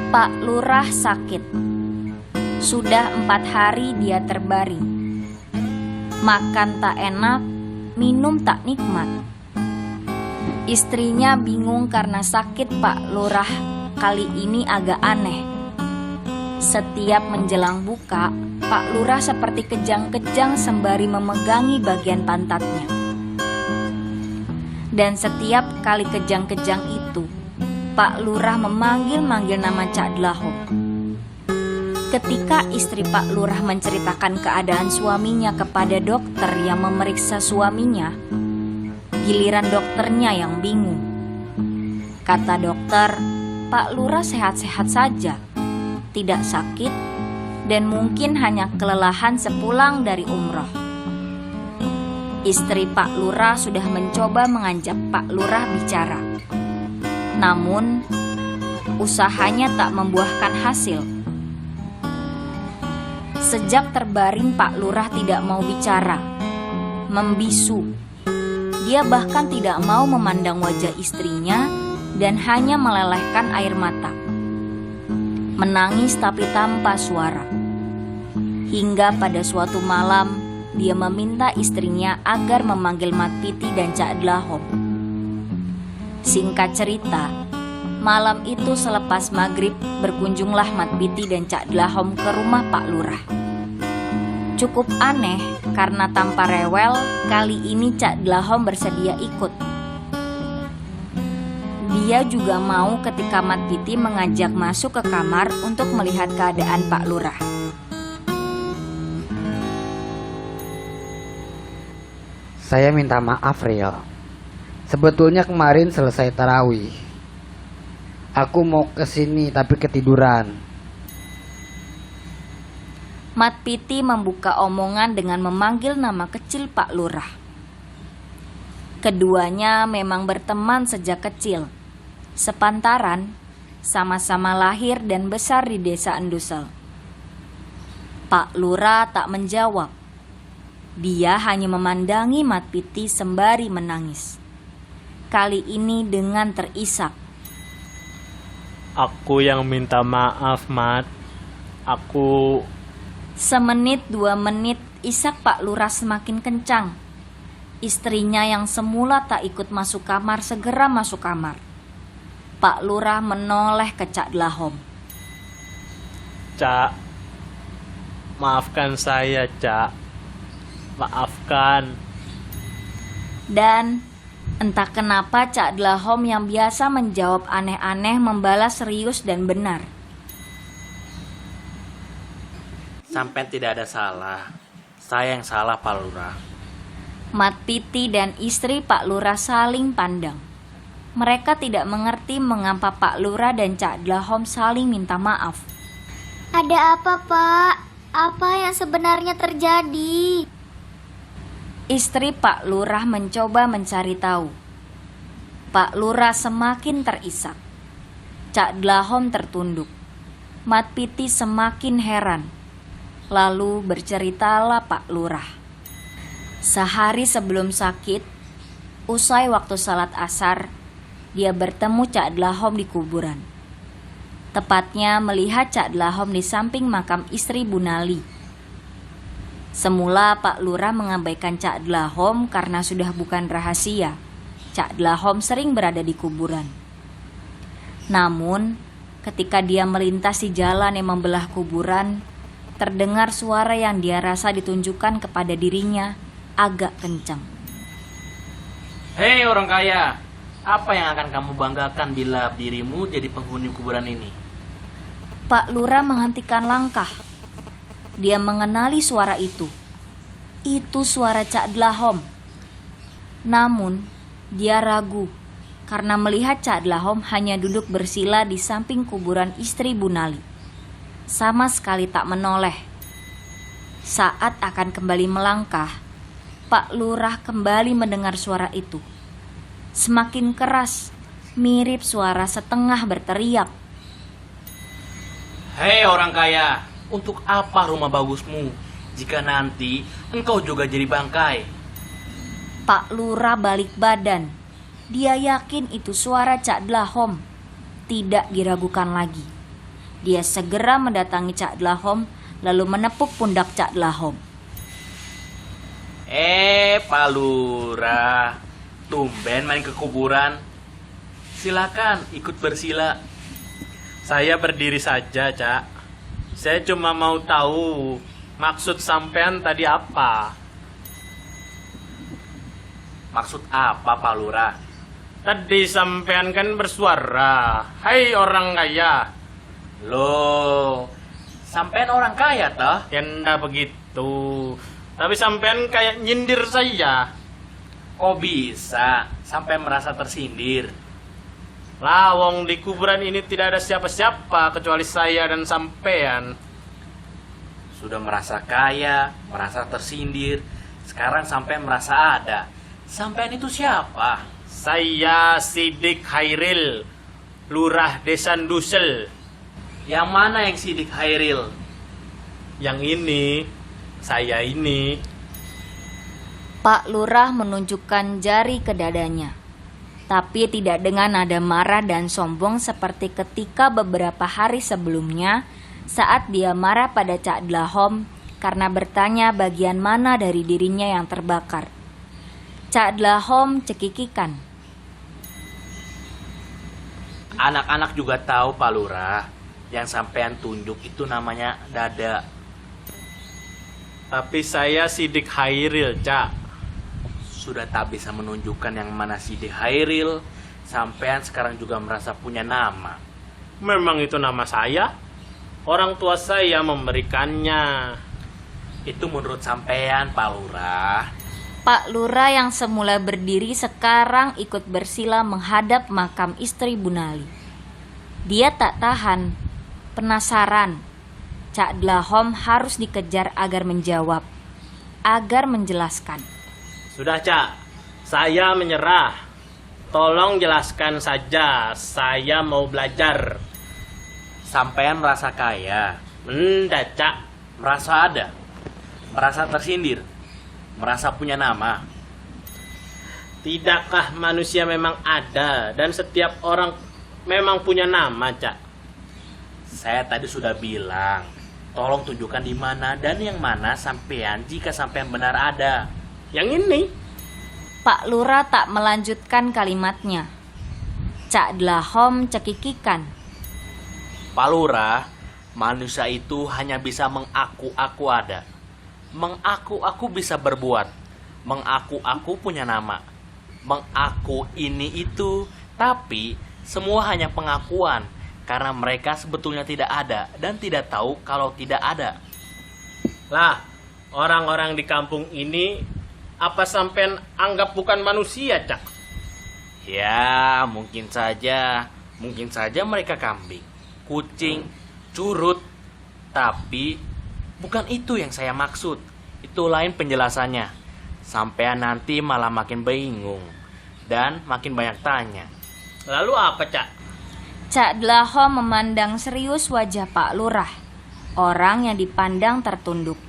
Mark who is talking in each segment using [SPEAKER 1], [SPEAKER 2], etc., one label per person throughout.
[SPEAKER 1] Pak Lurah sakit. Sudah 4 hari dia terbaring. Makan tak enak, minum tak nikmat. Istrinya bingung karena sakit Pak Lurah kali ini agak aneh. Setiap menjelang buka, Pak Lurah seperti kejang-kejang sembari memegangi bagian pantatnya. Dan setiap kali kejang-kejang itu, Pak Lurah memanggil-manggil nama Cak Dlahom. Ketika istri Pak Lurah menceritakan keadaan suaminya kepada dokter yang memeriksa suaminya, giliran dokternya yang bingung. Kata dokter, Pak Lurah sehat-sehat saja, tidak sakit, dan mungkin hanya kelelahan sepulang dari umroh. Istri Pak Lurah sudah mencoba mengajak Pak Lurah bicara. Namun, usahanya tak membuahkan hasil. Sejak terbaring Pak Lurah tidak mau bicara, membisu. Dia bahkan tidak mau memandang wajah istrinya dan hanya melelehkan air mata. Menangis tapi tanpa suara. Hingga pada suatu malam, dia meminta istrinya agar memanggil Mat Piti dan Cak Dlahom. Singkat cerita, malam itu selepas maghrib berkunjunglah Mat Piti dan Cak Dlahom ke rumah Pak Lurah. Cukup aneh karena tanpa rewel, kali ini Cak Dlahom bersedia ikut. Dia juga mau ketika Mat Piti mengajak masuk ke kamar untuk melihat keadaan Pak Lurah.
[SPEAKER 2] Saya minta maaf, Riel. Sebetulnya kemarin selesai tarawih. Aku mau kesini tapi ketiduran.
[SPEAKER 1] Mat Piti membuka omongan dengan memanggil nama kecil Pak Lurah. Keduanya memang berteman sejak kecil. Sepantaran, sama-sama lahir dan besar di desa Endusel. Pak Lurah tak menjawab. Dia hanya memandangi Mat Piti sembari menangis. Kali ini dengan terisak.
[SPEAKER 3] Aku yang minta maaf, Mat. Aku...
[SPEAKER 1] Semenit 2 menit isak Pak Lurah semakin kencang. Istrinya yang semula tak ikut masuk kamar segera masuk kamar. Pak Lurah menoleh ke Cak Dlahom.
[SPEAKER 3] Cak, maafkan saya, Cak. Maafkan.
[SPEAKER 1] Dan entah kenapa Cak Dlahom yang biasa menjawab aneh-aneh membalas serius dan benar.
[SPEAKER 4] Sampai tidak ada salah. Saya yang salah, Pak Lurah.
[SPEAKER 1] Mat Piti dan istri Pak Lurah saling pandang. Mereka tidak mengerti mengapa Pak Lurah dan Cak Dlahom saling minta maaf.
[SPEAKER 5] Ada apa, Pak? Apa yang sebenarnya terjadi?
[SPEAKER 1] Istri Pak Lurah mencoba mencari tahu. Pak Lurah semakin terisak. Cak Dlahom tertunduk. Mat Piti semakin heran. Lalu berceritalah Pak Lurah. Sehari sebelum sakit, usai waktu salat asar, dia bertemu Cak Dlahom di kuburan. Tepatnya melihat Cak Dlahom di samping makam istri Bu Nali. Semula Pak Lurah mengabaikan Cak Dlahom karena sudah bukan rahasia. Cak Dlahom sering berada di kuburan. Namun, ketika dia melintasi jalan yang membelah kuburan, terdengar suara yang dia rasa ditunjukkan kepada dirinya agak kencang.
[SPEAKER 4] Hei orang kaya, apa yang akan kamu banggakan bila dirimu jadi penghuni kuburan ini?
[SPEAKER 1] Pak Lurah menghentikan langkah. Dia mengenali suara itu. Itu suara Cak Dlahom. Namun, dia ragu karena melihat Cak Dlahom hanya duduk bersila di samping kuburan istri Bu Nali. Sama sekali tak menoleh. Saat akan kembali melangkah, Pak Lurah kembali mendengar suara itu. Semakin keras, mirip suara setengah berteriak.
[SPEAKER 4] Hei orang kaya, untuk apa rumah bagusmu jika nanti engkau juga jadi bangkai?
[SPEAKER 1] Pak Lurah balik badan. Dia yakin itu suara Cak Dlahom. Tidak diragukan lagi. Dia segera mendatangi Cak Dlahom lalu menepuk pundak Cak Dlahom.
[SPEAKER 4] Pak Lurah, tumben main ke kuburan. Silakan ikut bersila.
[SPEAKER 3] Saya berdiri saja, Cak. Saya cuma mau tahu maksud sampean tadi apa.
[SPEAKER 4] Maksud apa, Pak Lurah?
[SPEAKER 3] Tadi sampean kan bersuara, "Hai orang kaya."
[SPEAKER 4] Loh, sampean orang kaya toh?
[SPEAKER 3] Ya ndak begitu. Tapi sampean kayak nyindir saya.
[SPEAKER 4] Kok bisa sampai merasa tersindir?
[SPEAKER 3] Lawong di kuburan ini tidak ada siapa-siapa kecuali saya dan sampean.
[SPEAKER 4] Sudah merasa kaya, merasa tersindir, sekarang sampai merasa ada. Sampean itu siapa?
[SPEAKER 3] Saya Sidik Hairil, Lurah Desa Dusel.
[SPEAKER 4] Yang mana yang Sidik Hairil?
[SPEAKER 3] Yang ini, saya ini.
[SPEAKER 1] Pak Lurah menunjukkan jari ke dadanya, tapi tidak dengan nada marah dan sombong seperti ketika beberapa hari sebelumnya saat dia marah pada Cak Dlahom karena bertanya bagian mana dari dirinya yang terbakar. Cak Dlahom cekikikan.
[SPEAKER 4] Anak-anak juga tahu, Pak Lurah. Yang sampean tunjuk itu namanya dada.
[SPEAKER 3] Tapi saya Sidik Hairil, Cak.
[SPEAKER 4] Sudah tak bisa menunjukkan yang mana Sidik Hairil, sampean sekarang juga merasa punya nama.
[SPEAKER 3] Memang itu nama saya. Orang tua saya memberikannya.
[SPEAKER 4] Itu menurut sampean, Pak Lurah.
[SPEAKER 1] Pak Lurah yang semula berdiri sekarang ikut bersila menghadap makam istri Bunali. Dia tak tahan, penasaran. Cak Dlahom harus dikejar agar menjawab, agar menjelaskan.
[SPEAKER 3] Sudah, Cak. Saya menyerah. Tolong jelaskan saja. Saya mau belajar.
[SPEAKER 4] Sampean merasa kaya,
[SPEAKER 3] Enggak, Cak.
[SPEAKER 4] merasa ada, merasa tersindir, merasa punya nama.
[SPEAKER 3] Tidakkah manusia memang ada dan setiap orang memang punya nama, Cak?
[SPEAKER 4] Saya tadi sudah bilang, tolong tunjukkan di mana dan yang mana sampean jika sampean benar ada.
[SPEAKER 3] Yang ini.
[SPEAKER 1] Pak Lurah tak melanjutkan kalimatnya. Cak Dlahom cekikikan.
[SPEAKER 4] Pak Lurah, manusia itu hanya bisa mengaku-aku ada. Mengaku-aku bisa berbuat. Mengaku-aku punya nama. Mengaku ini itu, tapi semua hanya pengakuan. Karena mereka sebetulnya tidak ada dan tidak tahu kalau tidak ada.
[SPEAKER 3] Lah, orang-orang di kampung ini apa sampean anggap bukan manusia, Cak?
[SPEAKER 4] Ya, mungkin saja mereka kambing, kucing, curut. Tapi bukan itu yang saya maksud. Itu lain penjelasannya. Sampean nanti malah makin bingung dan makin banyak tanya.
[SPEAKER 3] Lalu apa, Cak?
[SPEAKER 1] Cak Dlahom memandang serius wajah Pak Lurah, orang yang dipandang tertunduk.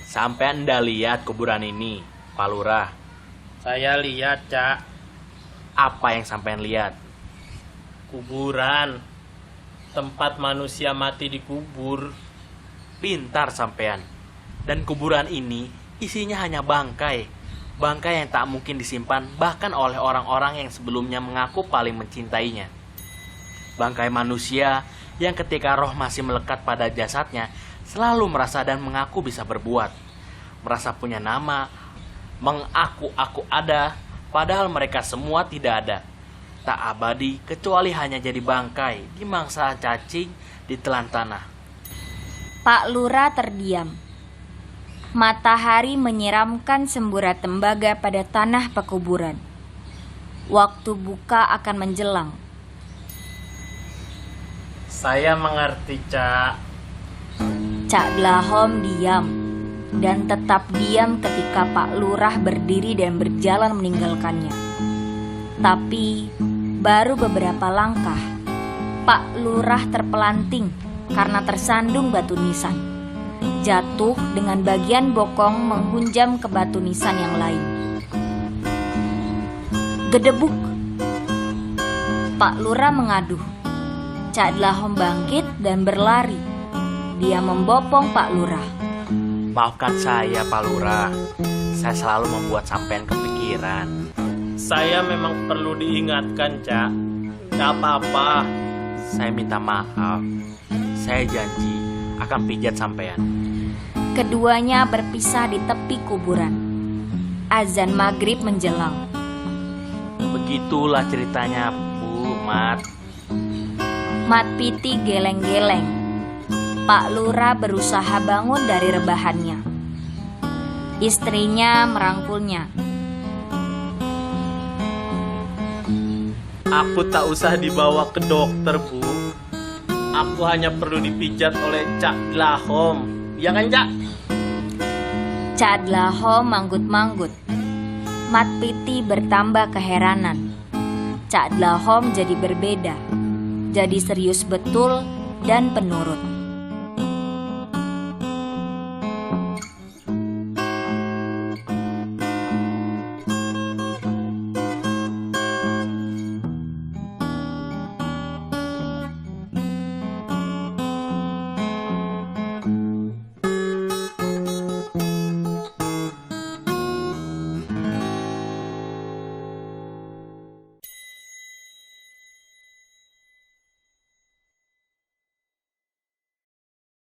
[SPEAKER 4] Sampean ndak lihat kuburan ini, Pak Lurah?
[SPEAKER 3] Saya lihat, Cak.
[SPEAKER 4] Apa yang sampean lihat?
[SPEAKER 3] Kuburan. Tempat manusia mati dikubur.
[SPEAKER 4] Pintar sampean. Dan kuburan ini isinya hanya bangkai. Bangkai yang tak mungkin disimpan bahkan oleh orang-orang yang sebelumnya mengaku paling mencintainya. Bangkai manusia yang ketika roh masih melekat pada jasadnya selalu merasa dan mengaku bisa berbuat. Merasa punya nama, mengaku-aku ada, padahal mereka semua tidak ada. Tak abadi kecuali hanya jadi bangkai di mangsa cacing ditelan tanah.
[SPEAKER 1] Pak Lurah terdiam. Matahari menyiramkan semburat tembaga pada tanah pekuburan. Waktu buka akan menjelang.
[SPEAKER 3] Saya mengerti, Cak.
[SPEAKER 1] Cak Dlahom diam dan tetap diam ketika Pak Lurah berdiri dan berjalan meninggalkannya. Tapi baru beberapa langkah, Pak Lurah terpelanting karena tersandung batu nisan. Jatuh dengan bagian bokong menghunjam ke batu nisan yang lain. Gedebuk. Pak Lurah mengaduh. Cak Dlahom bangkit dan berlari. Dia membopong Pak Lurah.
[SPEAKER 4] Maafkan saya, Pak Lurah. Saya selalu membuat sampean kepikiran.
[SPEAKER 3] Saya memang perlu diingatkan, Cak. Gak apa-apa.
[SPEAKER 4] Saya minta maaf. Saya janji akan pijat sampean.
[SPEAKER 1] Keduanya berpisah di tepi kuburan. Azan maghrib menjelang.
[SPEAKER 4] Begitulah ceritanya, Bu Mat.
[SPEAKER 1] Mat Piti geleng-geleng. Pak Lurah berusaha bangun dari rebahannya. Istrinya merangkulnya.
[SPEAKER 3] Aku tak usah dibawa ke dokter, Bu. Aku hanya perlu dipijat oleh Cak Dlahom. Ya kan, Cak?
[SPEAKER 1] Cak Dlahom manggut-manggut. Mat Piti bertambah keheranan. Cak Dlahom jadi berbeda. Jadi serius betul dan penurut.